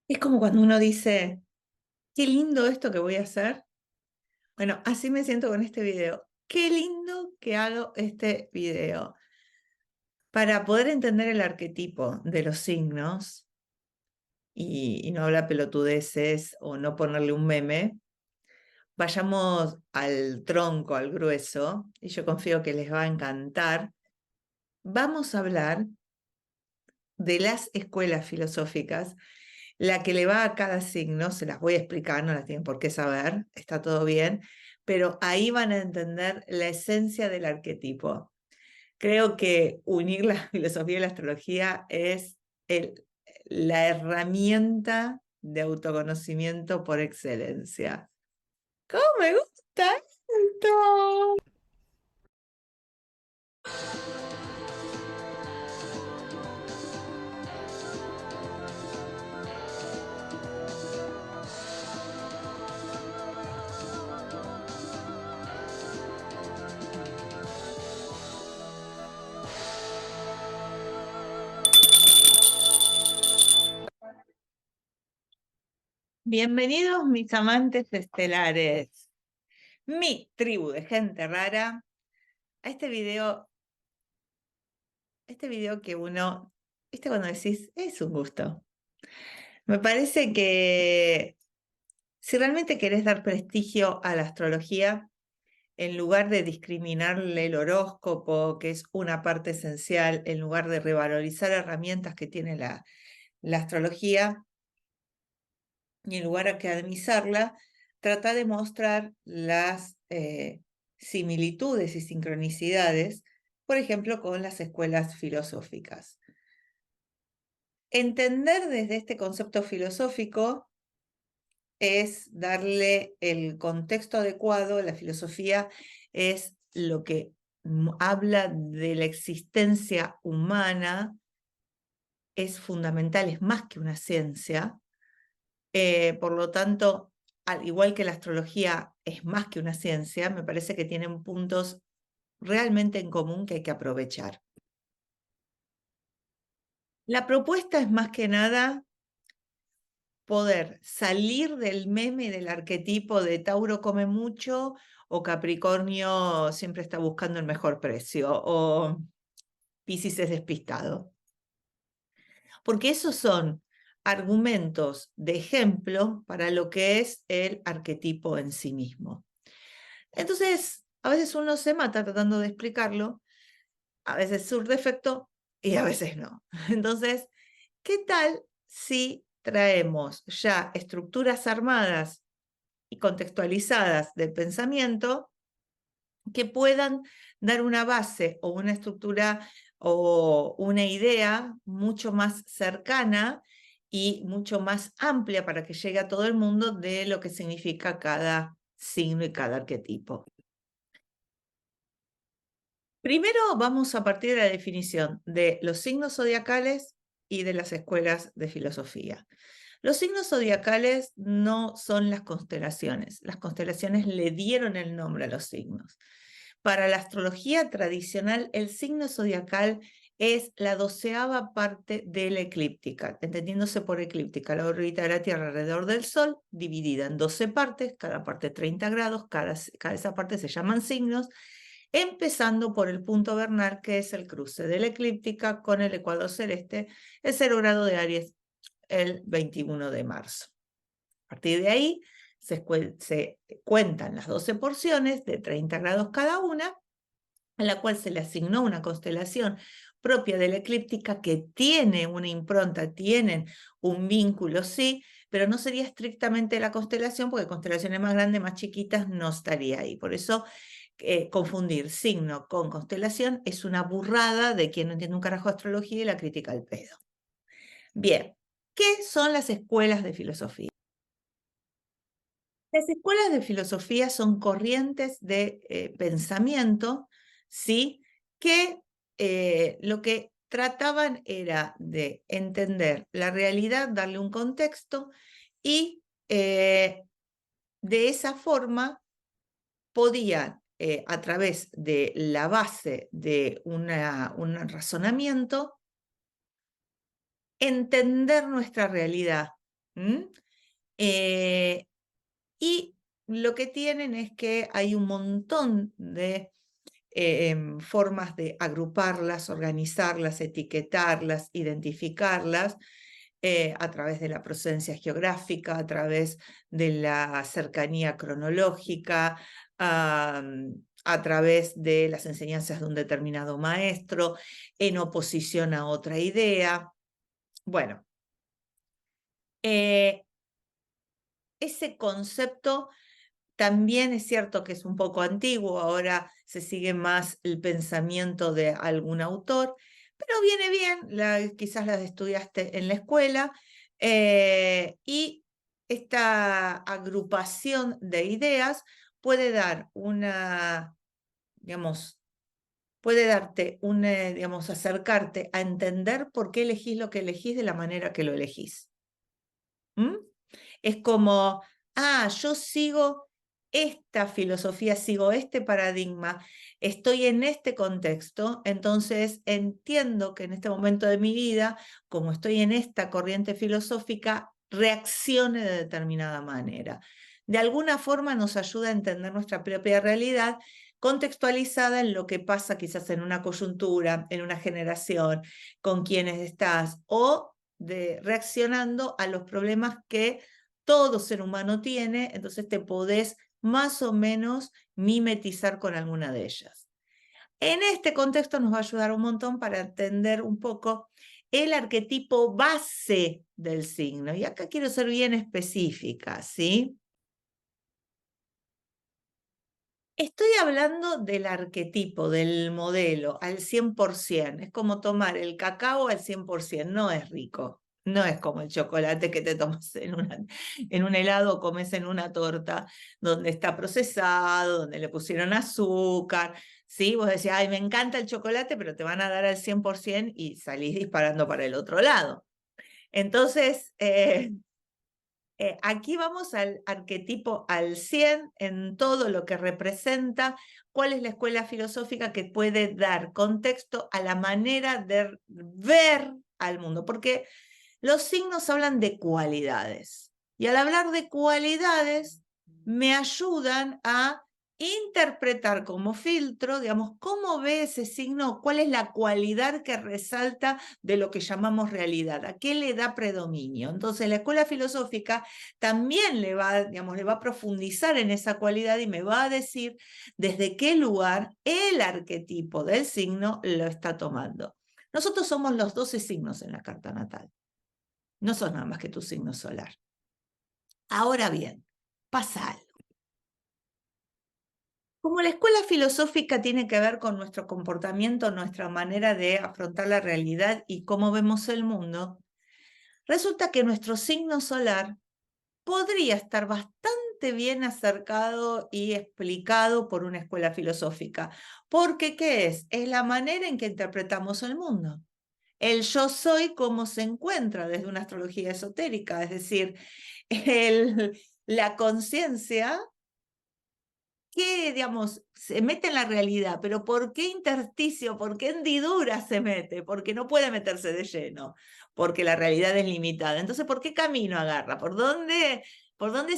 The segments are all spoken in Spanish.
Es como cuando uno dice, qué lindo esto que voy a hacer. Bueno, así me siento con este video. Qué lindo que hago este video. Para poder entender el arquetipo de los signos y no hablar pelotudeces o no ponerle un meme, vayamos al tronco, al grueso, y yo confío que les va a encantar. Vamos a hablar de las escuelas filosóficas, la que le va a cada signo, se las voy a explicar, no las tienen por qué saber, está todo bien, pero ahí van a entender la esencia del arquetipo. Creo que unir la filosofía y la astrología es la herramienta de autoconocimiento por excelencia. ¿Cómo me gusta esto? Bienvenidos mis amantes estelares, mi tribu de gente rara, a este video que uno, ¿viste cuando decís, es un gusto? Me parece que si realmente querés dar prestigio a la astrología, en lugar de discriminarle el horóscopo, que es una parte esencial, en lugar de revalorizar herramientas que tiene la astrología, y en lugar de academizarla, trata de mostrar las similitudes y sincronicidades, por ejemplo, con las escuelas filosóficas. Entender desde este concepto filosófico es darle el contexto adecuado. La filosofía es lo que habla de la existencia humana, es fundamental, es más que una ciencia. Por lo tanto, al igual que la astrología es más que una ciencia, me parece que tienen puntos realmente en común que hay que aprovechar. La propuesta es más que nada poder salir del meme del arquetipo de Tauro come mucho o Capricornio siempre está buscando el mejor precio o Piscis es despistado. Porque esos son argumentos de ejemplo para lo que es el arquetipo en sí mismo. Entonces, a veces uno se mata tratando de explicarlo, a veces surte efecto y a veces no. Entonces, ¿qué tal si traemos ya estructuras armadas y contextualizadas del pensamiento que puedan dar una base o una estructura o una idea mucho más cercana y mucho más amplia para que llegue a todo el mundo de lo que significa cada signo y cada arquetipo? Primero vamos a partir de la definición de los signos zodiacales y de las escuelas de filosofía. Los signos zodiacales no son las constelaciones. Las constelaciones le dieron el nombre a los signos. Para la astrología tradicional, el signo zodiacal es la 12ª parte de la eclíptica, entendiéndose por eclíptica la órbita de la Tierra alrededor del Sol, dividida en 12 partes, cada parte 30 grados, cada esa parte se llaman signos, empezando por el punto vernal, que es el cruce de la eclíptica con el ecuador celeste, el 0 grado de Aries, el 21 de marzo. A partir de ahí se cuentan las 12 porciones de 30 grados cada una, a la cual se le asignó una constelación propia de la eclíptica que tiene una impronta, tienen un vínculo, sí, pero no sería estrictamente la constelación, porque constelaciones más grandes, más chiquitas, no estaría ahí. Por eso confundir signo con constelación es una burrada de quien no entiende un carajo de astrología y la critica al pedo. Bien, ¿qué son las escuelas de filosofía? Las escuelas de filosofía son corrientes de pensamiento, ¿sí? Que lo que trataban era de entender la realidad, darle un contexto y de esa forma podían, a través de la base de un razonamiento, entender nuestra realidad, ¿Mm? Eh, y lo que tienen es que hay un montón de formas de agruparlas, organizarlas, etiquetarlas, identificarlas, a través de la procedencia geográfica, a través de la cercanía cronológica, a través de las enseñanzas de un determinado maestro, en oposición a otra idea. Bueno, ese concepto también es cierto que es un poco antiguo, ahora se sigue más el pensamiento de algún autor, pero viene bien, quizás las estudiaste en la escuela, y esta agrupación de ideas puede dar digamos, puede darte digamos, acercarte a entender por qué elegís lo que elegís de la manera que lo elegís. ¿Mm? Es como, yo sigo esta filosofía, sigo este paradigma, estoy en este contexto, entonces entiendo que en este momento de mi vida, como estoy en esta corriente filosófica, reaccione de determinada manera. De alguna forma nos ayuda a entender nuestra propia realidad contextualizada en lo que pasa quizás en una coyuntura, en una generación, con quienes estás, o reaccionando a los problemas que todo ser humano tiene, entonces te podés más o menos mimetizar con alguna de ellas. En este contexto nos va a ayudar un montón para entender un poco el arquetipo base del signo. Y acá quiero ser bien específica, ¿sí? Estoy hablando del arquetipo, del modelo, al 100%. Es como tomar el cacao al 100%. No es rico. No es como el chocolate que te tomas en un helado o comes en una torta, donde está procesado, donde le pusieron azúcar. ¿Sí? Vos decís, ay, me encanta el chocolate, pero te van a dar al 100% y salís disparando para el otro lado. Entonces, aquí vamos al arquetipo al 100 en todo lo que representa, cuál es la escuela filosófica que puede dar contexto a la manera de ver al mundo, porque los signos hablan de cualidades y al hablar de cualidades me ayudan a interpretar como filtro, digamos, cómo ve ese signo, cuál es la cualidad que resalta de lo que llamamos realidad, a qué le da predominio. Entonces, la escuela filosófica también digamos, le va a profundizar en esa cualidad y me va a decir desde qué lugar el arquetipo del signo lo está tomando. Nosotros somos los 12 signos en la carta natal. No sos nada más que tu signo solar. Ahora bien, pasa algo. Como la escuela filosófica tiene que ver con nuestro comportamiento, nuestra manera de afrontar la realidad y cómo vemos el mundo, resulta que nuestro signo solar podría estar bastante bien acercado y explicado por una escuela filosófica. Porque, ¿qué es? Es la manera en que interpretamos el mundo. El yo soy como se encuentra desde una astrología esotérica, es decir, la conciencia que, digamos, se mete en la realidad, pero ¿por qué intersticio? ¿Por qué hendidura se mete? Porque no puede meterse de lleno, porque la realidad es limitada. Entonces, ¿por qué camino agarra? Por dónde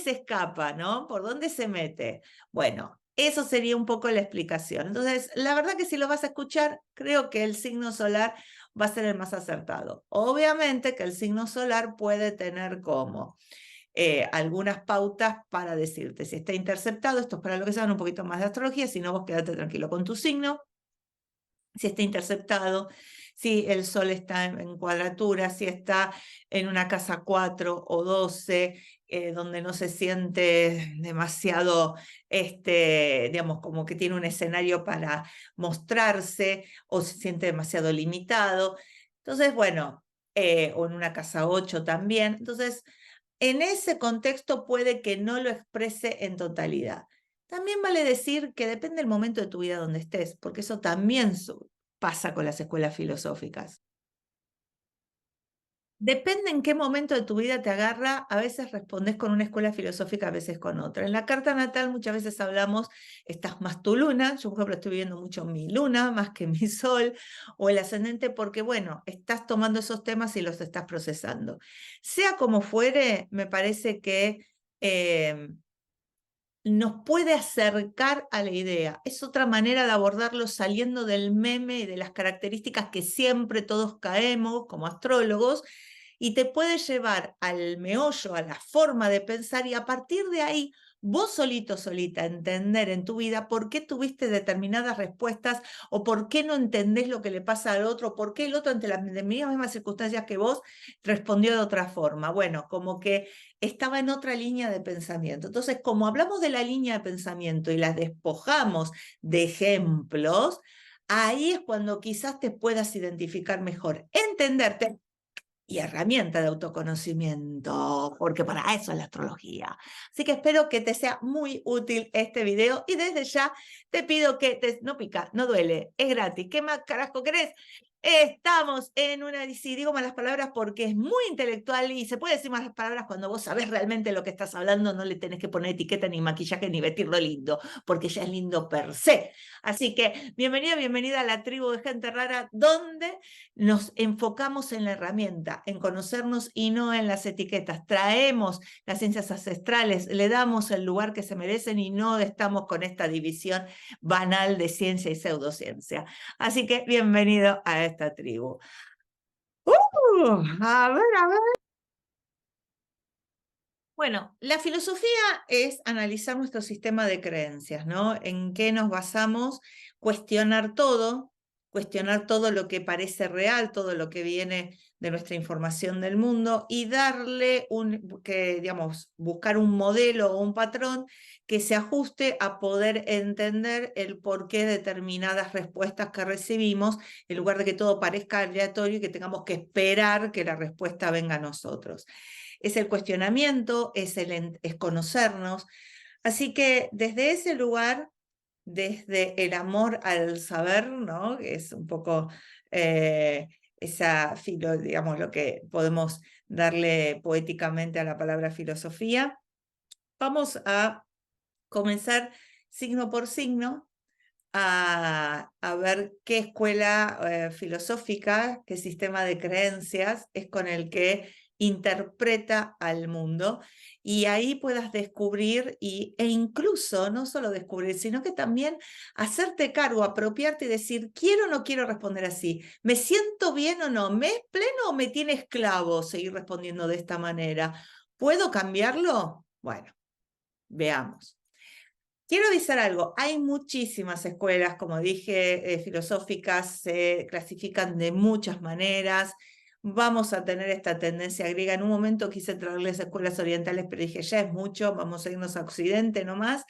se escapa, ¿no? ¿Por dónde se mete? Bueno, eso sería un poco la explicación. Entonces, la verdad que si lo vas a escuchar, creo que el signo solar va a ser el más acertado. Obviamente que el signo solar puede tener como algunas pautas para decirte si está interceptado, esto es para lo que saben un poquito más de astrología, si no vos quédate tranquilo con tu signo, si está interceptado, si el sol está en cuadratura, si está en una casa 4 o 12, donde no se siente demasiado, digamos, como que tiene un escenario para mostrarse, o se siente demasiado limitado. Entonces, bueno, o en una casa 8 también. Entonces, en ese contexto puede que no lo exprese en totalidad. También vale decir que depende del momento de tu vida donde estés, porque eso también pasa con las escuelas filosóficas. Depende en qué momento de tu vida te agarra, a veces respondes con una escuela filosófica, a veces con otra. En la carta natal muchas veces hablamos, estás más tu luna, yo por ejemplo estoy viviendo mucho mi luna más que mi sol, o el ascendente, porque bueno, estás tomando esos temas y los estás procesando. Sea como fuere, me parece que nos puede acercar a la idea. Es otra manera de abordarlo saliendo del meme y de las características que siempre todos caemos como astrólogos, y te puede llevar al meollo, a la forma de pensar, y a partir de ahí vos solito, solita, entender en tu vida por qué tuviste determinadas respuestas o por qué no entendés lo que le pasa al otro, por qué el otro ante las mismas circunstancias que vos respondió de otra forma. Bueno, como que estaba en otra línea de pensamiento. Entonces, como hablamos de la línea de pensamiento y las despojamos de ejemplos, ahí es cuando quizás te puedas identificar mejor, entenderte y herramienta de autoconocimiento, porque para eso es la astrología. Así que espero que te sea muy útil este video y desde ya te pido que no pica, no duele, es gratis. ¿Qué más carajo querés? Estamos en una, si digo malas palabras porque es muy intelectual y se puede decir malas palabras cuando vos sabés realmente lo que estás hablando, no le tenés que poner etiqueta ni maquillaje ni vestirlo lindo, porque ya es lindo per se. Así que bienvenida, bienvenida a la tribu de gente rara, donde nos enfocamos en la herramienta, en conocernos y no en las etiquetas. Traemos las ciencias ancestrales, le damos el lugar que se merecen y no estamos con esta división banal de ciencia y pseudociencia. Así que bienvenido a esta tribu. A ver. Bueno, la filosofía es analizar nuestro sistema de creencias, ¿no? En qué nos basamos, cuestionar todo lo que parece real, todo lo que viene de nuestra información del mundo y darle digamos, buscar un modelo o un patrón que se ajuste a poder entender el por qué determinadas respuestas que recibimos, en lugar de que todo parezca aleatorio y que tengamos que esperar que la respuesta venga a nosotros. Es el cuestionamiento, es conocernos. Así que desde ese lugar, desde el amor al saber, ¿no? Que es un poco esa digamos, lo que podemos darle poéticamente a la palabra filosofía, vamos a comenzar signo por signo a ver qué escuela filosófica, qué sistema de creencias es con el que interpreta al mundo, y ahí puedas descubrir e incluso no solo descubrir, sino que también hacerte cargo, apropiarte y decir, quiero o no quiero responder así, me siento bien o no, me es pleno o me tiene esclavo seguir respondiendo de esta manera, ¿puedo cambiarlo? Bueno, veamos. Quiero avisar algo, hay muchísimas escuelas, como dije, filosóficas, se clasifican de muchas maneras, vamos a tener esta tendencia griega. En un momento quise traerles escuelas orientales, pero dije, ya es mucho, vamos a irnos a Occidente nomás.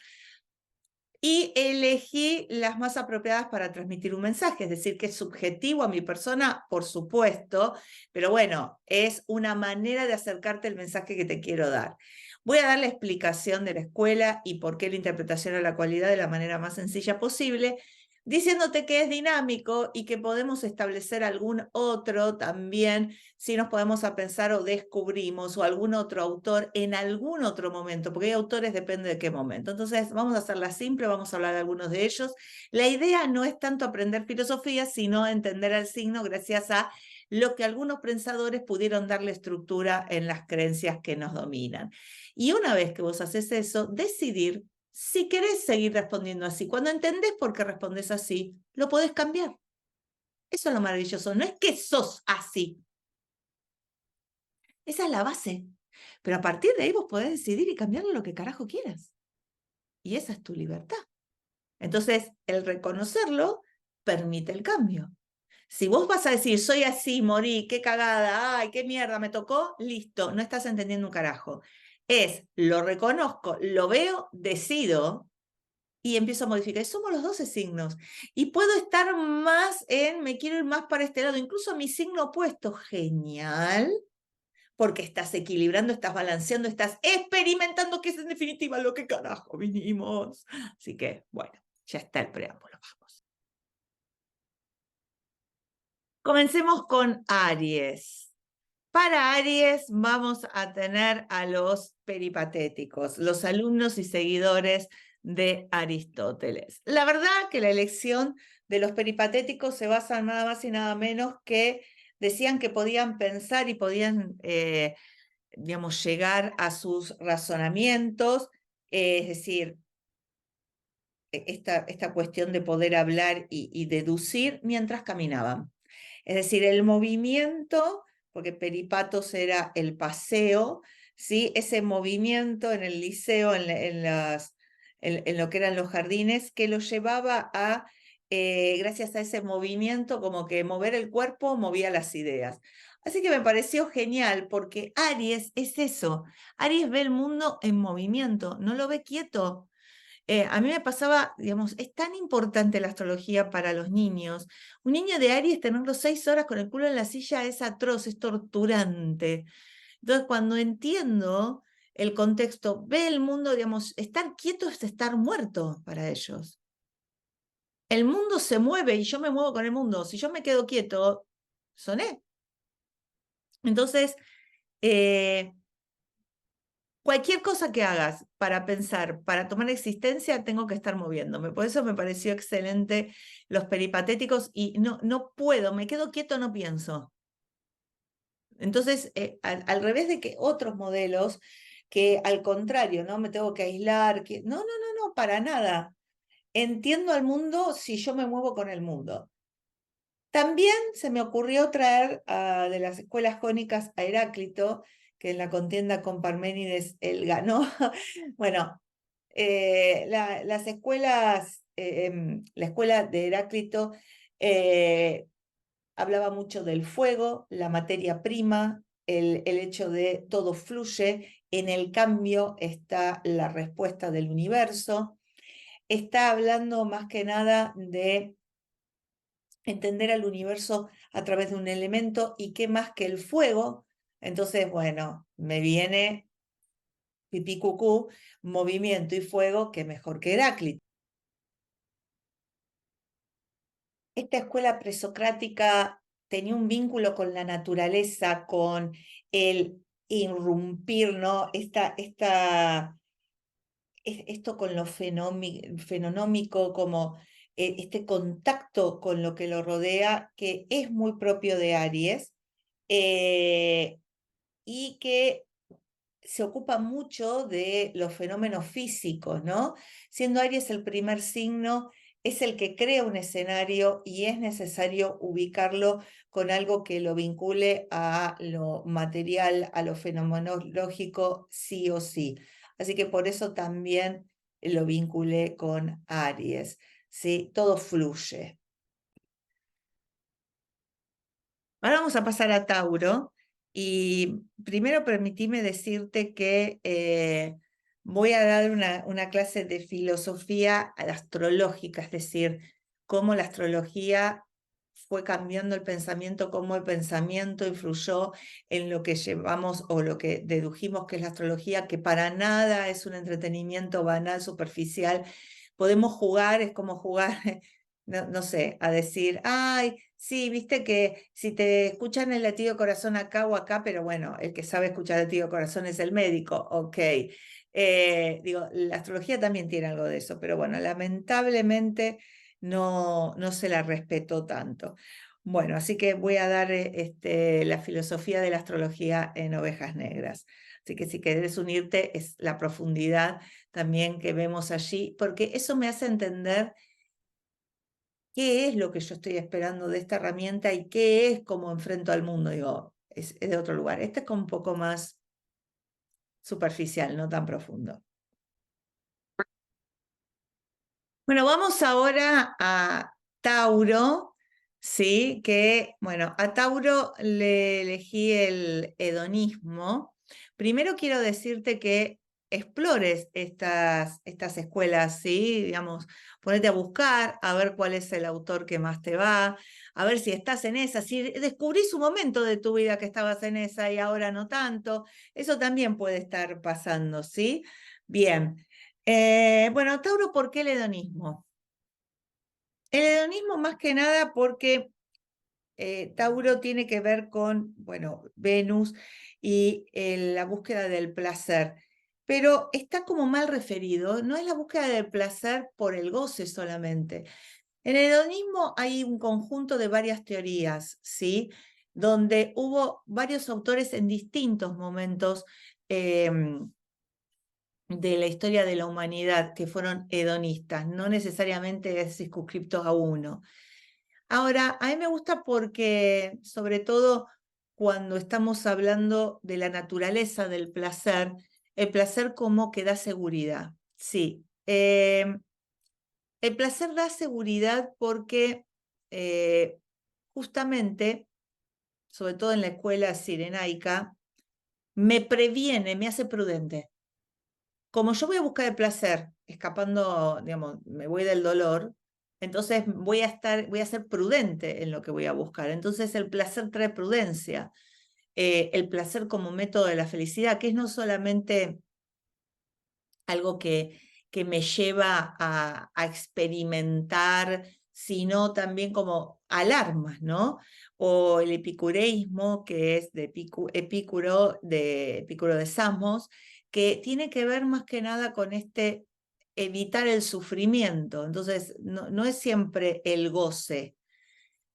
Y elegí las más apropiadas para transmitir un mensaje, es decir, que es subjetivo a mi persona, por supuesto, pero bueno, es una manera de acercarte el mensaje que te quiero dar. Voy a dar la explicación de la escuela y por qué la interpretación a la cualidad de la manera más sencilla posible, diciéndote que es dinámico y que podemos establecer algún otro también, si nos podemos a pensar o descubrimos o algún otro autor en algún otro momento, porque hay autores, depende de qué momento. Entonces, vamos a hacerla simple, vamos a hablar de algunos de ellos. La idea no es tanto aprender filosofía, sino entender al signo gracias a lo que algunos pensadores pudieron darle estructura en las creencias que nos dominan. Y una vez que vos haces eso, decidir si querés seguir respondiendo así. Cuando entendés por qué respondes así, lo podés cambiar. Eso es lo maravilloso. No es que sos así. Esa es la base. Pero a partir de ahí vos podés decidir y cambiarlo lo que carajo quieras. Y esa es tu libertad. Entonces, el reconocerlo permite el cambio. Si vos vas a decir, soy así, morí, qué cagada, ay, qué mierda me tocó, listo, no estás entendiendo un carajo. Lo reconozco, lo veo, decido y empiezo a modificar. Y somos los 12 signos. Y puedo estar más me quiero ir más para este lado, incluso mi signo opuesto. Genial, porque estás equilibrando, estás balanceando, estás experimentando, que es en definitiva lo que carajo vinimos. Así que, bueno, ya está el preámbulo, vamos. Comencemos con Aries. Para Aries vamos a tener a los peripatéticos, los alumnos y seguidores de Aristóteles. La verdad que la elección de los peripatéticos se basa en nada más y nada menos que decían que podían pensar y podían, digamos, llegar a sus razonamientos, es decir, esta cuestión de poder hablar y deducir mientras caminaban. Es decir, el movimiento, porque peripatos era el paseo, ¿sí? Ese movimiento en el liceo, en lo que eran los jardines, que lo llevaba a, gracias a ese movimiento, como que mover el cuerpo movía las ideas. Así que me pareció genial, porque Aries es eso. Aries ve el mundo en movimiento, no lo ve quieto. A mí me pasaba, digamos, es tan importante la astrología para los niños. Un niño de Aries, tenerlo 6 horas con el culo en la silla es atroz, es torturante. Entonces, cuando entiendo el contexto, ve el mundo, digamos, estar quieto es estar muerto para ellos. El mundo se mueve y yo me muevo con el mundo. Si yo me quedo quieto, soné. Entonces, cualquier cosa que hagas para pensar, para tomar existencia, tengo que estar moviéndome. Por eso me pareció excelente los peripatéticos y no puedo, me quedo quieto, no pienso. Entonces, al revés de que otros modelos, que al contrario, ¿no? Me tengo que aislar, no, para nada. Entiendo al mundo si yo me muevo con el mundo. También se me ocurrió traer de las escuelas jónicas a Heráclito, que en la contienda con Parménides él ganó. Bueno, las escuelas, la escuela de Heráclito hablaba mucho del fuego, la materia prima, el hecho de todo fluye, en el cambio está la respuesta del universo. Está hablando más que nada de entender al universo a través de un elemento y qué más que el fuego. Entonces, bueno, me viene pipí cucú, movimiento y fuego, que mejor que Heráclito. Esta escuela presocrática tenía un vínculo con la naturaleza, con el irrumpir, ¿no? Esto con lo fenonómico, como este contacto con lo que lo rodea, que es muy propio de Aries, y que se ocupa mucho de los fenómenos físicos, ¿no? Siendo Aries el primer signo, es el que crea un escenario y es necesario ubicarlo con algo que lo vincule a lo material, a lo fenomenológico, sí o sí. Así que por eso también lo vinculé con Aries, ¿sí? Todo fluye. Ahora vamos a pasar a Tauro y primero permitime decirte que voy a dar una clase de filosofía astrológica, es decir, cómo la astrología fue cambiando el pensamiento, cómo el pensamiento influyó en lo que llevamos o lo que dedujimos que es la astrología, que para nada es un entretenimiento banal, superficial. Podemos jugar, es como jugar, no sé, a decir, ay, sí, viste que si te escuchan el latido de corazón acá o acá, pero bueno, el que sabe escuchar el latido de corazón es el médico, ok. Digo, la astrología también tiene algo de eso, pero bueno, lamentablemente no se la respetó tanto. Bueno, así que voy a dar la filosofía de la astrología en Ovejas Negras. Así que si querés unirte, es la profundidad también que vemos allí, porque eso me hace entender qué es lo que yo estoy esperando de esta herramienta y qué es como enfrento al mundo. Digo, es de otro lugar. Este es como un poco más superficial, no tan profundo. Bueno, vamos ahora a Tauro, ¿sí? Que, bueno, a Tauro le elegí el hedonismo. Primero quiero decirte que explores estas escuelas, ¿sí? Digamos, ponete a buscar, a ver cuál es el autor que más te va, a ver si estás en esa, si descubrís un momento de tu vida que estabas en esa y ahora no tanto, eso también puede estar pasando, ¿sí? Bien. Bueno, Tauro, ¿por qué el hedonismo? El hedonismo más que nada porque Tauro tiene que ver con, bueno, Venus y la búsqueda del placer, pero está como mal referido, no es la búsqueda del placer por el goce solamente. En el hedonismo hay un conjunto de varias teorías, ¿sí? Donde hubo varios autores en distintos momentos de la historia de la humanidad que fueron hedonistas, no necesariamente circunscriptos a uno. Ahora, a mí me gusta porque, sobre todo cuando estamos hablando de la naturaleza del placer, el placer como que da seguridad. Sí, el placer da seguridad porque justamente, sobre todo en la escuela cirenaica, me previene, me hace prudente. Como yo voy a buscar el placer, escapando, digamos, me voy del dolor, entonces voy a ser prudente en lo que voy a buscar. Entonces el placer trae prudencia. El placer como método de la felicidad, que es no solamente algo que me lleva a experimentar, sino también como alarmas, ¿no? O el epicureísmo, que es de Epicuro de Samos, que tiene que ver más que nada con este evitar el sufrimiento. Entonces, no es siempre el goce.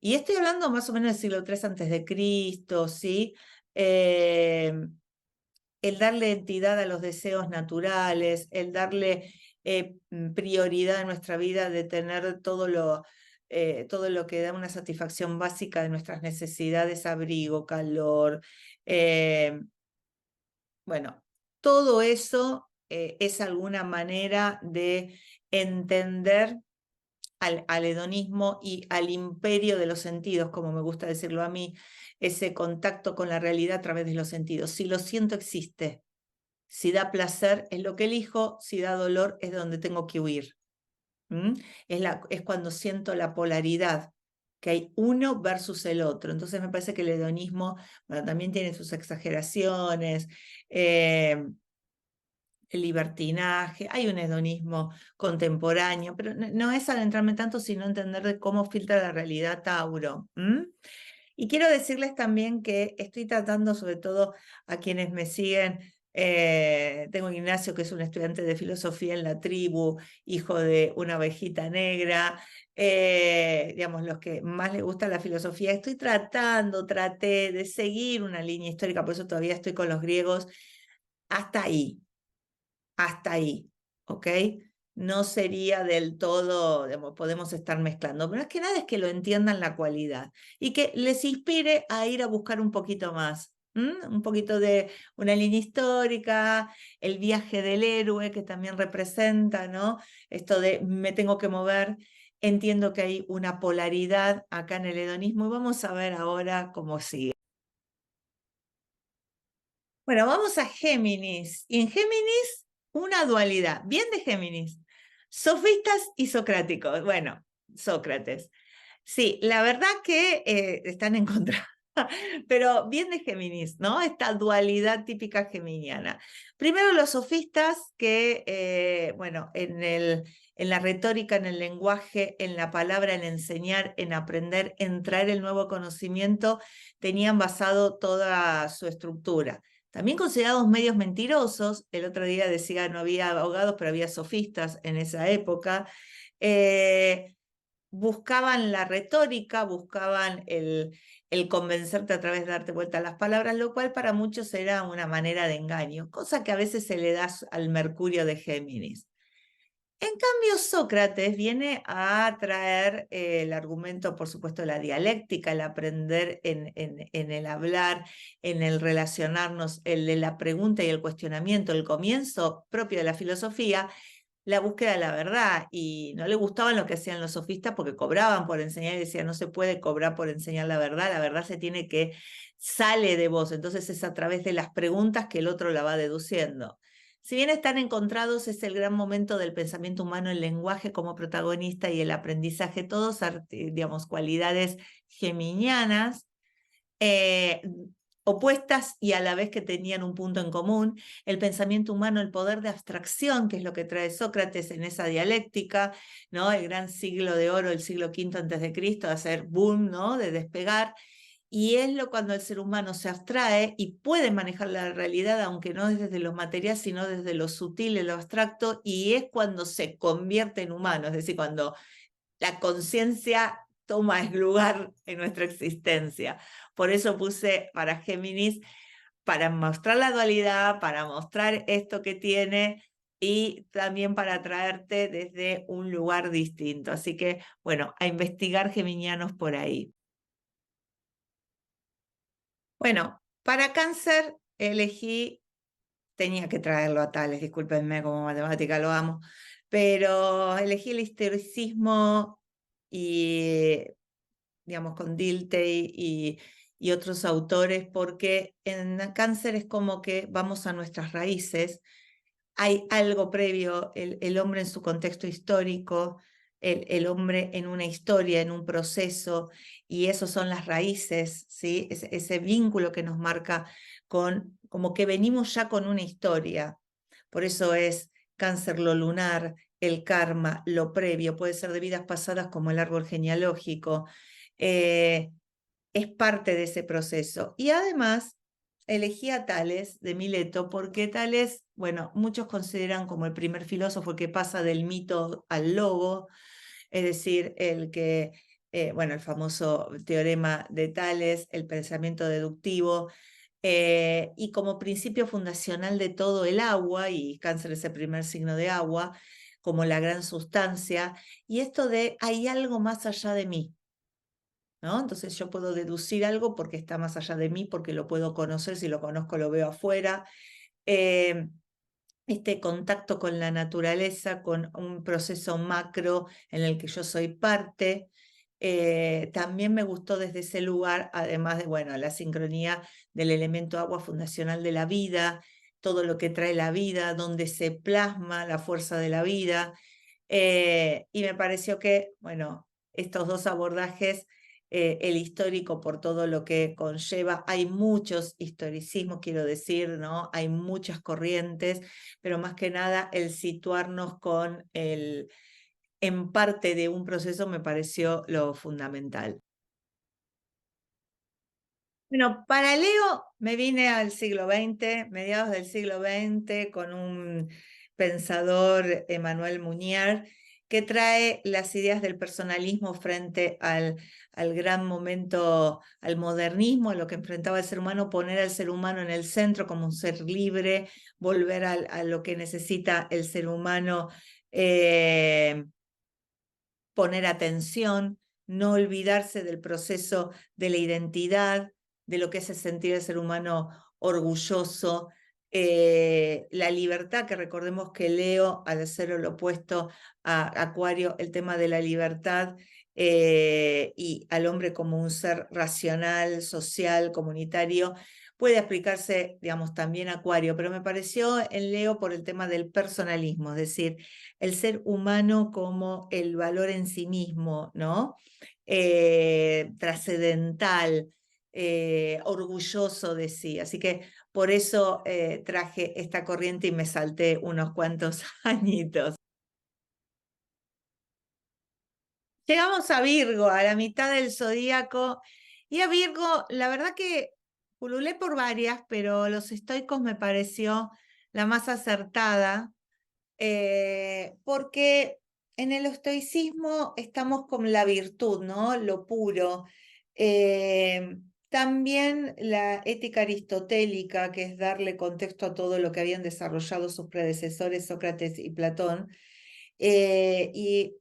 Y estoy hablando más o menos del siglo III antes de Cristo, ¿sí? El darle entidad a los deseos naturales, el darle prioridad en nuestra vida de tener todo lo que da una satisfacción básica de nuestras necesidades, abrigo, calor. Bueno, todo eso es alguna manera de entender al hedonismo y al imperio de los sentidos, como me gusta decirlo a mí, ese contacto con la realidad a través de los sentidos. Si lo siento, existe. Si da placer, es lo que elijo. Si da dolor, es de donde tengo que huir. Es cuando siento la polaridad, que hay uno versus el otro. Entonces me parece que el hedonismo, bueno, también tiene sus exageraciones, el libertinaje, hay un hedonismo contemporáneo, pero no es adentrarme tanto, sino entender de cómo filtra la realidad Tauro. Y quiero decirles también que estoy tratando, sobre todo a quienes me siguen, tengo a Ignacio, que es un estudiante de filosofía en la tribu, hijo de una ovejita negra, digamos, los que más les gusta la filosofía. Traté de seguir una línea histórica, por eso todavía estoy con los griegos, hasta ahí, ¿ok? No sería del todo, digamos, podemos estar mezclando, pero es que nada es que lo entiendan la cualidad y que les inspire a ir a buscar un poquito más, un poquito de una línea histórica, el viaje del héroe que también representa, ¿no? Esto de me tengo que mover. Entiendo que hay una polaridad acá en el hedonismo y vamos a ver ahora cómo sigue. Bueno, vamos a Géminis. Y en Géminis, una dualidad. Bien de Géminis. Sofistas y socráticos. Bueno, Sócrates. Sí, la verdad que están en contra. Pero bien de Géminis, ¿no? Esta dualidad típica geminiana. Primero los sofistas que, bueno, en la retórica, en el lenguaje, en la palabra, en enseñar, en aprender, en traer el nuevo conocimiento, tenían basado toda su estructura. También considerados medios mentirosos, el otro día decía no había abogados, pero había sofistas en esa época, buscaban la retórica, buscaban el convencerte a través de darte vuelta a las palabras, lo cual para muchos era una manera de engaño, cosa que a veces se le da al Mercurio de Géminis. En cambio, Sócrates viene a traer el argumento, por supuesto, de la dialéctica, el aprender en el hablar, en el relacionarnos, el de la pregunta y el cuestionamiento, el comienzo propio de la filosofía, la búsqueda de la verdad. Y no le gustaban lo que hacían los sofistas porque cobraban por enseñar y decían, no se puede cobrar por enseñar la verdad se tiene que, sale de vos. Entonces es a través de las preguntas que el otro la va deduciendo. Si bien están encontrados, es el gran momento del pensamiento humano, el lenguaje como protagonista y el aprendizaje, todos, digamos, cualidades geminianas. opuestas y a la vez que tenían un punto en común, el pensamiento humano, el poder de abstracción, que es lo que trae Sócrates en esa dialéctica, ¿no? El gran siglo de oro, el siglo V antes de Cristo, de hacer boom, ¿no? De despegar, y es lo cuando el ser humano se abstrae y puede manejar la realidad, aunque no desde lo material, sino desde lo sutil, lo abstracto, y es cuando se convierte en humano, es decir, cuando la conciencia toma el lugar en nuestra existencia. Por eso puse para Géminis, para mostrar la dualidad, para mostrar esto que tiene y también para traerte desde un lugar distinto. Así que, bueno, a investigar geminianos por ahí. Bueno, para Cáncer elegí, tenía que traerlo a Tales, discúlpenme, como matemática lo amo, pero elegí el historicismo y digamos, con Dilthey y otros autores, porque en Cáncer es como que vamos a nuestras raíces, hay algo previo, el hombre en su contexto histórico, el hombre en una historia, en un proceso, y eso son las raíces, ¿sí? Ese vínculo que nos marca con, como que venimos ya con una historia. Por eso es Cáncer lo lunar, el karma, lo previo, puede ser de vidas pasadas como el árbol genealógico, eh, es parte de ese proceso. Y además elegí a Tales de Mileto porque Tales, bueno, muchos consideran como el primer filósofo que pasa del mito al logo, es decir, el que, bueno, el famoso teorema de Tales, el pensamiento deductivo, y como principio fundacional de todo el agua, y Cáncer es el primer signo de agua, como la gran sustancia, y esto de hay algo más allá de mí, ¿no? Entonces yo puedo deducir algo porque está más allá de mí, porque lo puedo conocer, si lo conozco lo veo afuera. Este contacto con la naturaleza, con un proceso macro en el que yo soy parte. También me gustó desde ese lugar, además de, bueno, la sincronía del elemento agua fundacional de la vida, todo lo que trae la vida, donde se plasma la fuerza de la vida. Y me pareció que, bueno, estos dos abordajes, el histórico por todo lo que conlleva, hay muchos historicismos, quiero decir, ¿no? Hay muchas corrientes, pero más que nada el situarnos con el, en parte de un proceso me pareció lo fundamental. Bueno, para Leo me vine al siglo XX, mediados del siglo XX, con un pensador, Emmanuel Mounier, que trae las ideas del personalismo frente al gran momento, al modernismo, a lo que enfrentaba el ser humano, poner al ser humano en el centro como un ser libre, volver a lo que necesita el ser humano, poner atención, no olvidarse del proceso de la identidad, de lo que hace sentir el ser humano orgulloso, la libertad, que recordemos que Leo, al ser el opuesto a Acuario, el tema de la libertad y al hombre como un ser racional, social, comunitario, puede aplicarse, digamos, también a Acuario, pero me pareció en Leo por el tema del personalismo, es decir, el ser humano como el valor en sí mismo, ¿no? Trascendental, orgulloso de sí. Así que por eso traje esta corriente y me salté unos cuantos añitos. Llegamos a Virgo, a la mitad del zodíaco, y a Virgo, la verdad que pululé por varias, pero los estoicos me pareció la más acertada, porque en el estoicismo estamos con la virtud, ¿no? Lo puro. También la ética aristotélica, que es darle contexto a todo lo que habían desarrollado sus predecesores, Sócrates y Platón, y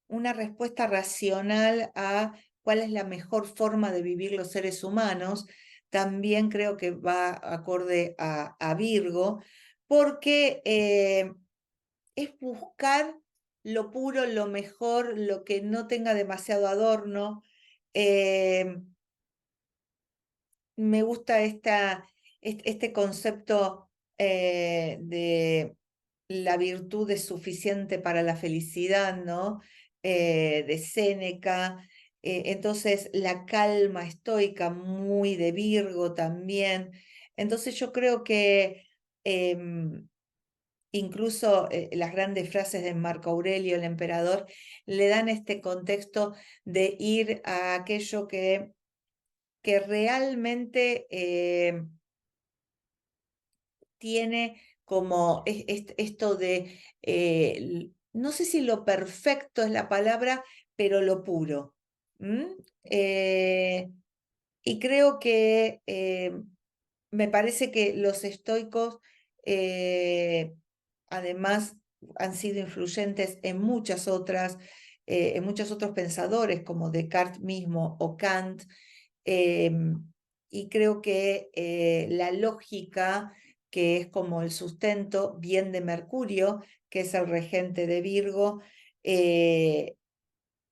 una respuesta racional a cuál es la mejor forma de vivir los seres humanos, también creo que va acorde a Virgo, porque es buscar lo puro, lo mejor, lo que no tenga demasiado adorno. Eh, Me gusta este concepto de la virtud es suficiente para la felicidad, ¿no? De Séneca. entonces la calma estoica, muy de Virgo también. Entonces yo creo que incluso las grandes frases de Marco Aurelio, el emperador, le dan este contexto de ir a aquello que realmente tiene como esto de, no sé si lo perfecto es la palabra, pero lo puro. Y creo que me parece que los estoicos, además, han sido influyentes en muchos otros pensadores, como Descartes mismo o Kant, y creo que la lógica, que es como el sustento, bien de Mercurio, que es el regente de Virgo,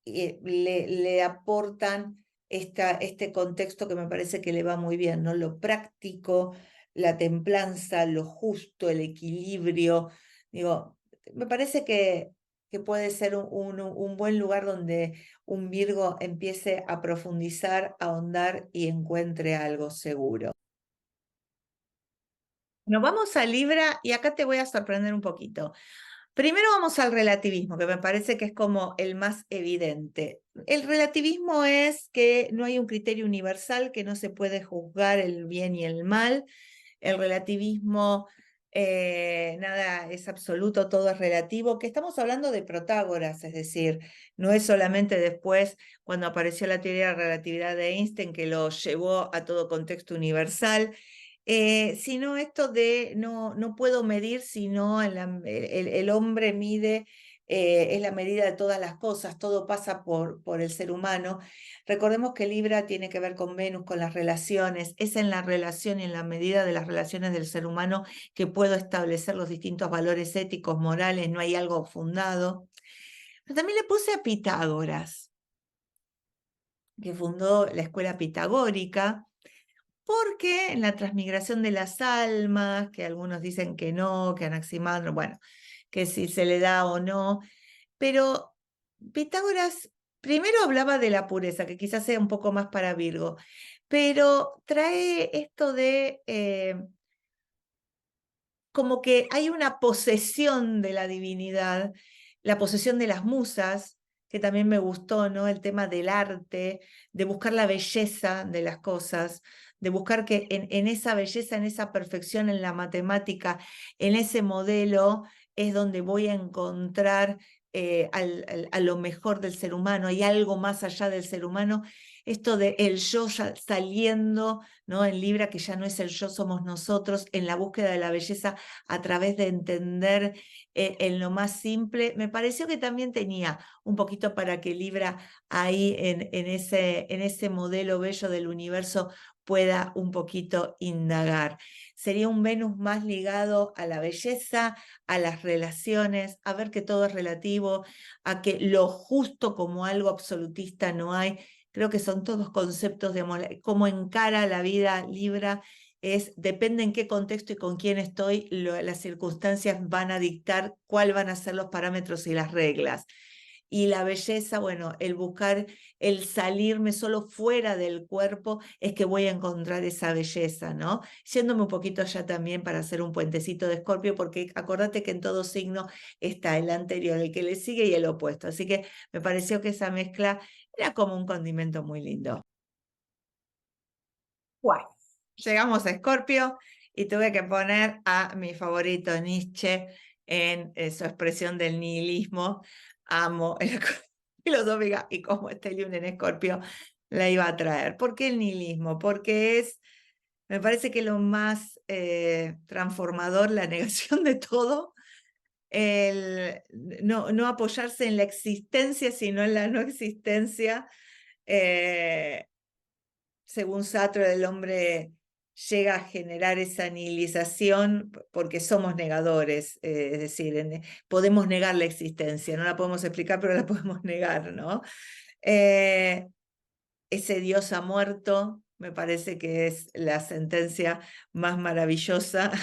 le aportan este contexto que me parece que le va muy bien, ¿no? Lo práctico, la templanza, lo justo, el equilibrio. Digo, me parece que puede ser un buen lugar donde un Virgo empiece a profundizar, a ahondar y encuentre algo seguro. Nos vamos a Libra y acá te voy a sorprender un poquito. Primero vamos al relativismo, que me parece que es como el más evidente. El relativismo es que no hay un criterio universal, que no se puede juzgar el bien y el mal. El relativismo, nada es absoluto, todo es relativo, que estamos hablando de Protágoras, es decir, no es solamente después cuando apareció la teoría de la relatividad de Einstein que lo llevó a todo contexto universal. Sino esto de no puedo medir, sino el hombre mide, es la medida de todas las cosas, todo pasa por el ser humano. Recordemos que Libra tiene que ver con Venus, con las relaciones, es en la relación y en la medida de las relaciones del ser humano que puedo establecer los distintos valores éticos, morales, no hay algo fundado. Pero también le puse a Pitágoras, que fundó la escuela pitagórica, porque en la transmigración de las almas, que algunos dicen que no, que Anaximandro, bueno, que si se le da o no, pero Pitágoras primero hablaba de la pureza, que quizás sea un poco más para Virgo, pero trae esto de como que hay una posesión de la divinidad, la posesión de las musas, que también me gustó, ¿no? El tema del arte, de buscar la belleza de las cosas, de buscar que en esa belleza, en esa perfección, en la matemática, en ese modelo, es donde voy a encontrar a lo mejor del ser humano. Hay algo más allá del ser humano. Esto de el yo saliendo, ¿no? En Libra, que ya no es el yo, somos nosotros, en la búsqueda de la belleza a través de entender en lo más simple. Me pareció que también tenía un poquito para que Libra ahí en ese modelo bello del universo pueda un poquito indagar. Sería un Venus más ligado a la belleza, a las relaciones, a ver que todo es relativo, a que lo justo como algo absolutista no hay. Creo que son todos conceptos de cómo encara la vida Libra depende en qué contexto y con quién estoy, las circunstancias van a dictar cuáles van a ser los parámetros y las reglas. Y la belleza, bueno, el buscar, el salirme solo fuera del cuerpo es que voy a encontrar esa belleza, ¿no? Yéndome un poquito allá también para hacer un puentecito de Escorpio, porque acordate que en todo signo está el anterior, el que le sigue y el opuesto. Así que me pareció que esa mezcla era como un condimento muy lindo. Bueno, llegamos a Escorpio y tuve que poner a mi favorito Nietzsche en su expresión del nihilismo. Amo la filosófica y como este Luna en Escorpio la iba a traer. ¿Por qué el nihilismo? Porque me parece que lo más transformador, la negación de todo, el no apoyarse en la existencia, sino en la no existencia. Según Sartre, el hombre llega a generar esa nihilización porque somos negadores, es decir, podemos negar la existencia, no la podemos explicar, pero la podemos negar, ¿no? Ese Dios ha muerto, me parece que es la sentencia más maravillosa.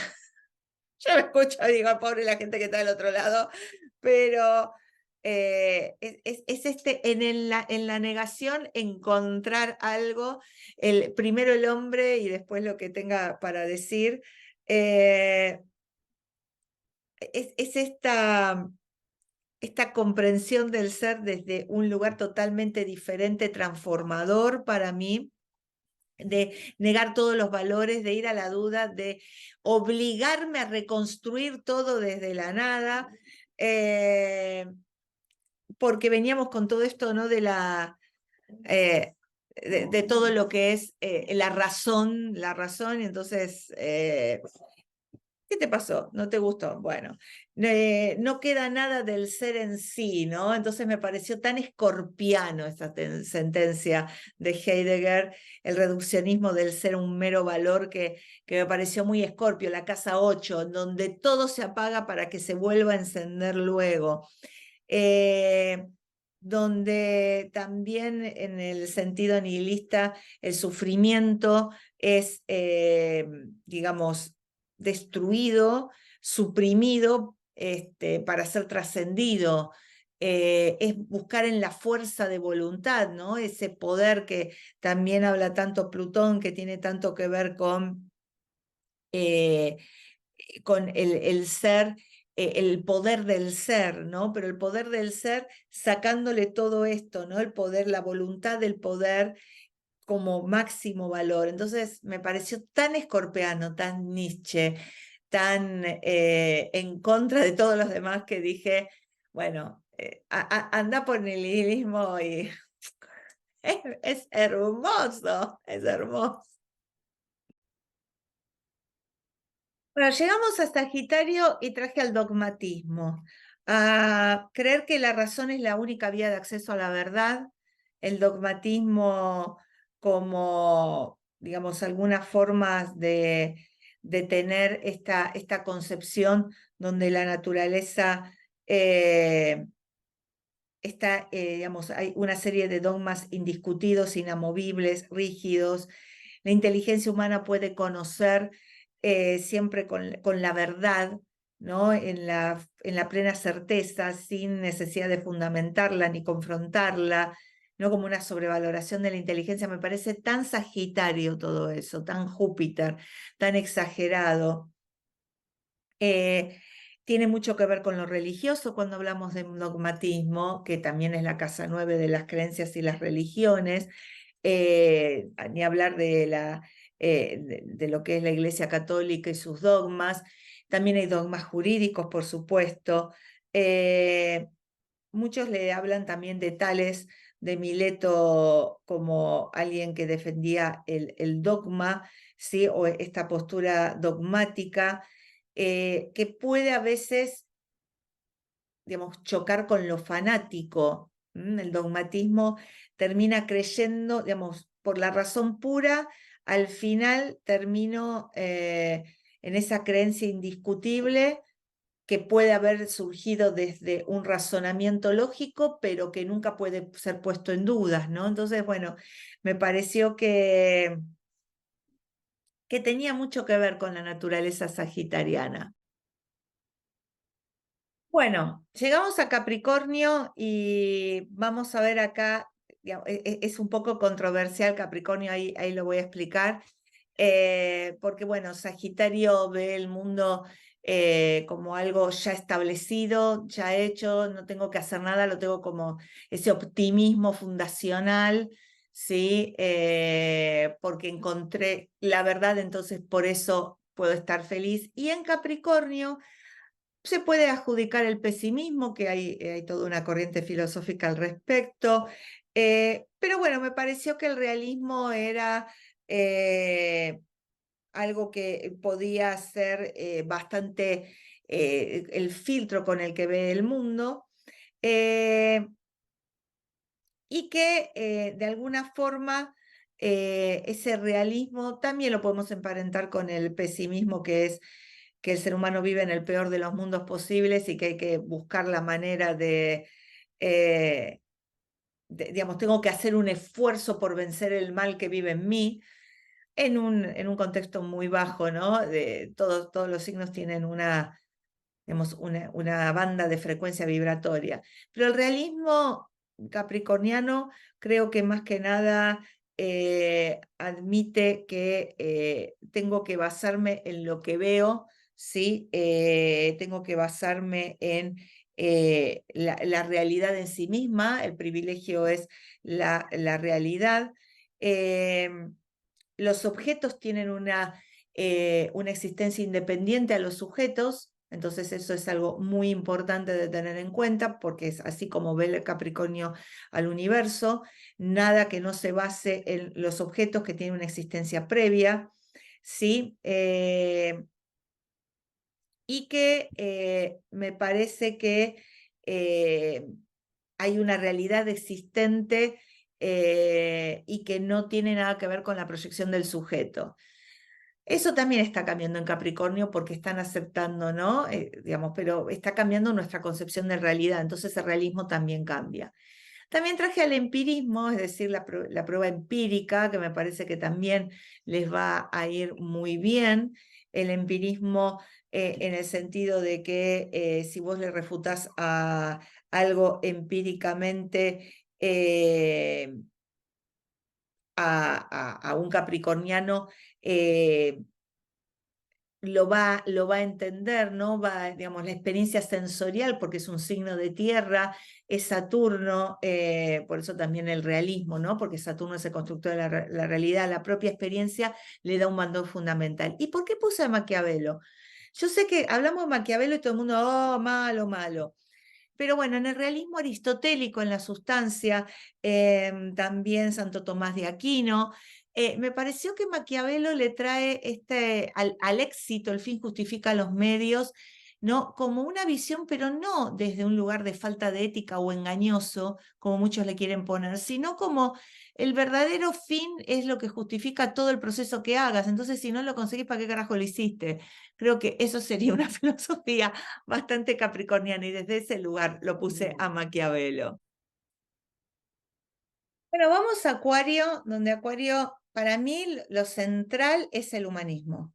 Yo me escucho y digo, pobre la gente que está del otro lado, pero en la negación encontrar algo, primero el hombre y después lo que tenga para decir. Es esta comprensión del ser desde un lugar totalmente diferente, transformador para mí, de negar todos los valores, de ir a la duda, de obligarme a reconstruir todo desde la nada, porque veníamos con todo esto, ¿no? De todo lo que es la razón, y entonces ¿qué te pasó? ¿No te gustó? Bueno, no queda nada del ser en sí, ¿no? Entonces me pareció tan escorpiano esta sentencia de Heidegger, el reduccionismo del ser a un mero valor que me pareció muy Escorpio, la casa 8, donde todo se apaga para que se vuelva a encender luego. Donde también en el sentido nihilista el sufrimiento es, digamos, destruido, suprimido para ser trascendido. Es buscar en la fuerza de voluntad, ¿no? Ese poder que también habla tanto Plutón, que tiene tanto que ver con el ser, el poder del ser, ¿no? Pero el poder del ser sacándole todo esto, ¿no? El poder, la voluntad del poder como máximo valor. Entonces me pareció tan escorpiano, tan Nietzsche, tan en contra de todos los demás que dije, bueno, anda por el nihilismo y es hermoso, es hermoso. Bueno, llegamos a Sagitario y traje al dogmatismo, a creer que la razón es la única vía de acceso a la verdad, el dogmatismo como, digamos, algunas formas de tener esta concepción donde la naturaleza está, digamos, hay una serie de dogmas indiscutidos, inamovibles, rígidos. La inteligencia humana puede conocer siempre con la verdad, ¿no? En la plena certeza, sin necesidad de fundamentarla ni confrontarla, no como una sobrevaloración de la inteligencia. Me parece tan sagitario todo eso, tan Júpiter, tan exagerado. Tiene mucho que ver con lo religioso cuando hablamos de dogmatismo, que también es la casa 9 de las creencias y las religiones, ni hablar de lo que es la Iglesia Católica y sus dogmas. También hay dogmas jurídicos, por supuesto. Muchos le hablan también de Tales de Mileto como alguien que defendía el dogma, ¿sí? O esta postura dogmática, que puede a veces, digamos, chocar con lo fanático. El dogmatismo termina creyendo, digamos, por la razón pura, al final termino en esa creencia indiscutible que puede haber surgido desde un razonamiento lógico, pero que nunca puede ser puesto en dudas, ¿no? Entonces, bueno, me pareció que tenía mucho que ver con la naturaleza sagitariana. Bueno, llegamos a Capricornio y vamos a ver acá, digamos, es un poco controversial Capricornio, ahí lo voy a explicar, porque bueno, Sagitario ve el mundo como algo ya establecido, ya hecho, no tengo que hacer nada, lo tengo como ese optimismo fundacional, ¿sí? Porque encontré la verdad, entonces por eso puedo estar feliz. Y en Capricornio se puede adjudicar el pesimismo, que hay toda una corriente filosófica al respecto, pero bueno, me pareció que el realismo era algo que podía ser bastante el filtro con el que ve el mundo, y que de alguna forma ese realismo también lo podemos emparentar con el pesimismo, que es que el ser humano vive en el peor de los mundos posibles y que hay que buscar la manera digamos, tengo que hacer un esfuerzo por vencer el mal que vive en mí, en un contexto muy bajo, ¿no? Todos los signos tienen digamos, una banda de frecuencia vibratoria. Pero el realismo capricorniano creo que más que nada admite que tengo que basarme en lo que veo, ¿sí? Tengo que basarme en la realidad en sí misma, el privilegio es la realidad. Los objetos tienen una existencia independiente a los sujetos, entonces eso es algo muy importante de tener en cuenta, porque es así como ve el Capricornio al universo, nada que no se base en los objetos que tienen una existencia previa, ¿sí? Y que me parece que hay una realidad existente y que no tiene nada que ver con la proyección del sujeto. Eso también está cambiando en Capricornio porque están aceptando, ¿no? Digamos, pero está cambiando nuestra concepción de realidad, entonces el realismo también cambia. También traje al empirismo, es decir, la prueba empírica, que me parece que también les va a ir muy bien. El empirismo en el sentido de que si vos le refutás a algo empíricamente a un capricorniano, lo va a entender, ¿no? Digamos, la experiencia sensorial, porque es un signo de tierra, es Saturno, por eso también el realismo, ¿no? Porque Saturno es el constructor de la realidad, la propia experiencia le da un valor fundamental. ¿Y por qué puse a Maquiavelo? Yo sé que hablamos de Maquiavelo y todo el mundo, oh, malo, malo. Pero bueno, en el realismo aristotélico, en la sustancia, también Santo Tomás de Aquino, me pareció que Maquiavelo le trae al éxito, el fin justifica los medios, ¿no? Como una visión, pero no desde un lugar de falta de ética o engañoso, como muchos le quieren poner, sino como el verdadero fin es lo que justifica todo el proceso que hagas. Entonces, si no lo conseguís, ¿para qué carajo lo hiciste? Creo que eso sería una filosofía bastante capricorniano y desde ese lugar lo puse a Maquiavelo. Bueno, vamos a Acuario, donde Acuario, para mí, lo central es el humanismo.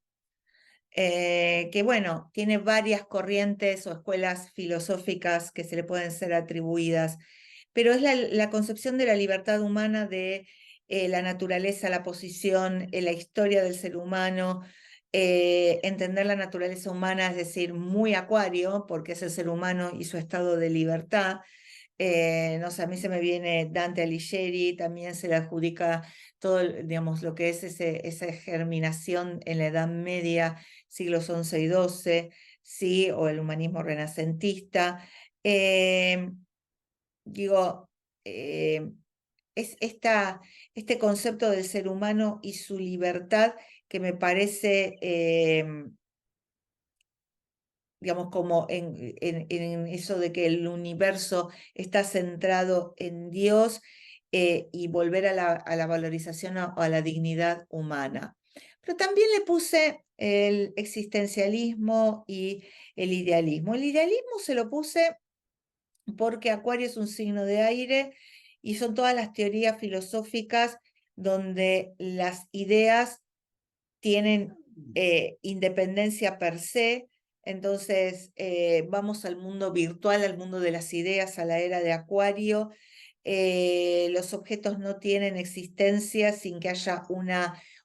Que bueno, tiene varias corrientes o escuelas filosóficas que se le pueden ser atribuidas, pero es la concepción de la libertad humana, de la naturaleza, la posición, la historia del ser humano, entender la naturaleza humana, es decir, muy Acuario, porque es el ser humano y su estado de libertad. No sé, a mí se me viene Dante Alighieri, también se le adjudica todo, digamos, lo que es esa germinación en la Edad Media, siglos XI y XII, ¿sí? O el humanismo renacentista. Digo, eh, es este concepto del ser humano y su libertad que me parece digamos, como en eso de que el universo está centrado en Dios y volver a la valorización o a la dignidad humana. Pero también le puse el existencialismo y el idealismo. El idealismo se lo puse porque Acuario es un signo de aire y son todas las teorías filosóficas donde las ideas tienen independencia per se, entonces vamos al mundo virtual, al mundo de las ideas, a la era de Acuario. Los objetos no tienen existencia sin que haya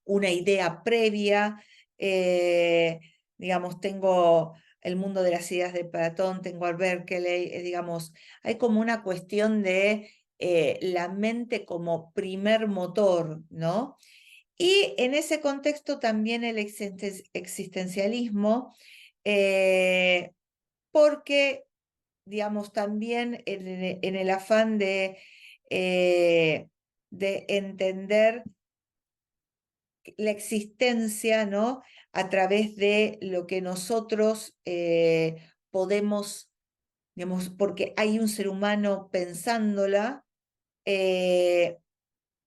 una idea previa. Eh, digamos, tengo el mundo de las ideas de Platón, tengo a Berkeley, digamos, hay como una cuestión de la mente como primer motor, ¿no? Y en ese contexto también el existencialismo, porque, digamos, también en el afán de entender la existencia, ¿no? A través de lo que nosotros podemos, digamos, porque hay un ser humano pensándola,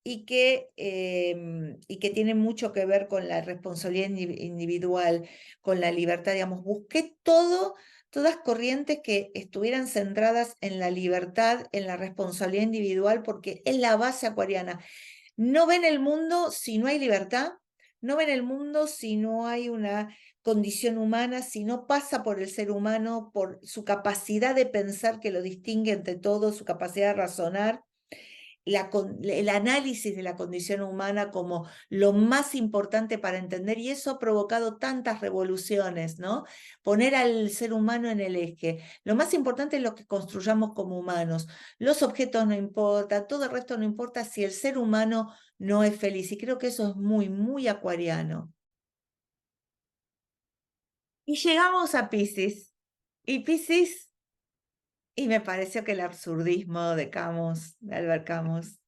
y que tiene mucho que ver con la responsabilidad individual, con la libertad, digamos, busqué todas corrientes que estuvieran centradas en la libertad, en la responsabilidad individual, porque es la base acuariana. No ven el mundo si no hay libertad, no ven el mundo si no hay una condición humana, si no pasa por el ser humano, por su capacidad de pensar que lo distingue entre todos, su capacidad de razonar, el análisis de la condición humana como lo más importante para entender, y eso ha provocado tantas revoluciones, ¿no? Poner al ser humano en el eje. Lo más importante es lo que construyamos como humanos. Los objetos no importan, todo el resto no importa si el ser humano no es feliz. Y creo que eso es muy, muy acuariano. Y llegamos a Piscis. Y Piscis, y me pareció que el absurdismo de Camus, de Albert Camus,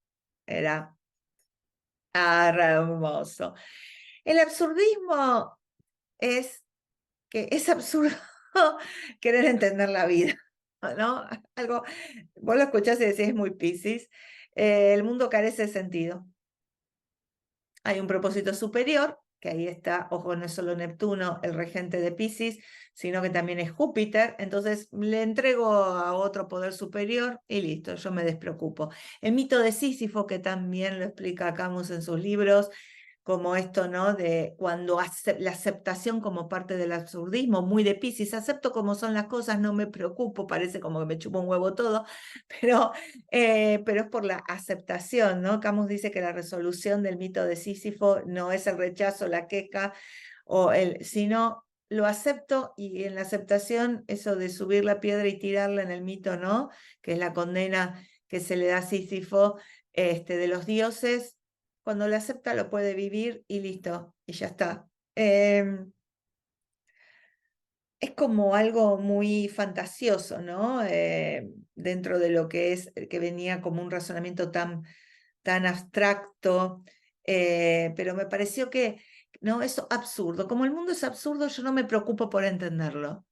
era hermoso. El absurdismo es que es absurdo querer entender la vida, ¿no? Algo, vos lo escuchás y decís, es muy Piscis. El mundo carece de sentido. Hay un propósito superior, que ahí está, ojo, no es solo Neptuno, el regente de Piscis, sino que también es Júpiter. Entonces le entrego a otro poder superior y listo, yo me despreocupo. El mito de Sísifo, que también lo explica Camus en sus libros, como esto, ¿no? De cuando la aceptación como parte del absurdismo, muy de Piscis, acepto como son las cosas, no me preocupo, parece como que me chupa un huevo todo, pero es por la aceptación, ¿no? Camus dice que la resolución del mito de Sísifo no es el rechazo, la queja, sino lo acepto, y en la aceptación, eso de subir la piedra y tirarla en el mito, ¿no? Que es la condena que se le da a Sísifo de los dioses. Cuando lo acepta lo puede vivir y listo, y ya está. Es como algo muy fantasioso, ¿no? Dentro de lo que es, que venía como un razonamiento tan abstracto, pero me pareció que, no, es absurdo. Como el mundo es absurdo, yo no me preocupo por entenderlo.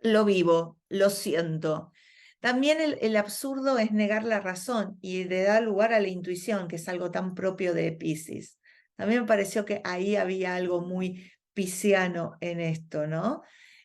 Lo vivo, lo siento. También el absurdo es negar la razón y de dar lugar a la intuición, que es algo tan propio de Piscis. También me pareció que ahí había algo muy pisciano en esto, ¿no?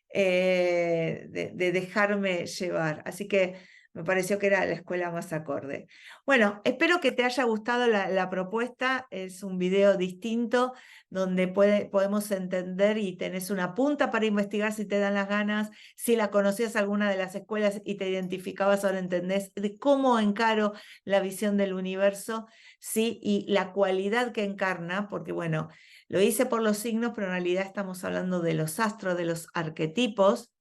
De dejarme llevar. Así que me pareció que era la escuela más acorde. Bueno, espero que te haya gustado la propuesta. Es un video distinto donde podemos entender y tenés una punta para investigar si te dan las ganas. Si la conocías alguna de las escuelas y te identificabas, ahora entendés de cómo encaro la visión del universo, ¿sí? Y la cualidad que encarna, porque bueno, lo hice por los signos, pero en realidad estamos hablando de los astros, de los arquetipos,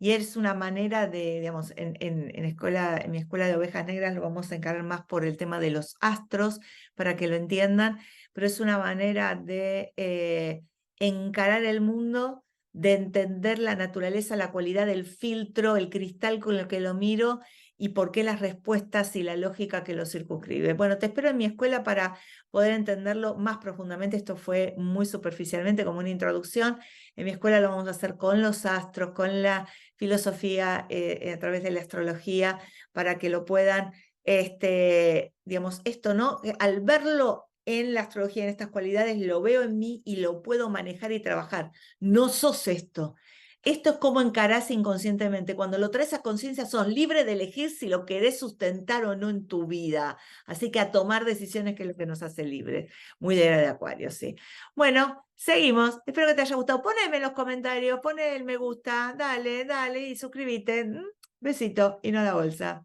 y es una manera de, digamos, en mi escuela de ovejas negras lo vamos a encarar más por el tema de los astros, para que lo entiendan, pero es una manera de encarar el mundo, de entender la naturaleza, la cualidad del filtro, el cristal con el que lo miro, y por qué las respuestas y la lógica que lo circunscribe. Bueno, te espero en mi escuela para poder entenderlo más profundamente. Esto fue muy superficialmente, como una introducción. En mi escuela lo vamos a hacer con los astros, con la filosofía a través de la astrología, para que lo puedan, digamos, esto, ¿no? Al verlo en la astrología, en estas cualidades, lo veo en mí y lo puedo manejar y trabajar. No sos esto. Esto es como encarás inconscientemente. Cuando lo traes a conciencia, sos libre de elegir si lo querés sustentar o no en tu vida. Así que a tomar decisiones, que es lo que nos hace libres. Muy de era de Acuario, sí. Bueno, seguimos. Espero que te haya gustado. Poneme en los comentarios, poné el me gusta, dale, dale y suscríbete. Besito y no la bolsa.